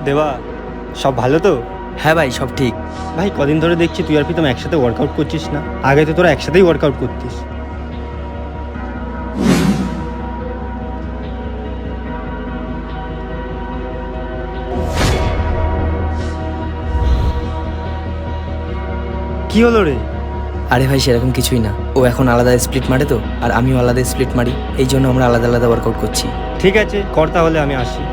দেবা, সব ভালো তো? হ্যাঁ ভাই, সব ঠিক। ভাই কদিন ধরে দেখছি তুই আর প্রীতম একসাথে ওয়ার্কআউট করছিস না। আগে তো তোরা একসাথেই ওয়ার্কআউট করতিস। কি হলো রে? আরে ভাই সেরকম কিছুই না, ও এখন আলাদা স্প্লিট মারে তো, আর আমিও আলাদা স্প্লিট মারি, এই জন্য আমরা আলাদা আলাদা ওয়ার্কআউট করছি। ঠিক আছে, কর তাহলে, আমি আসি।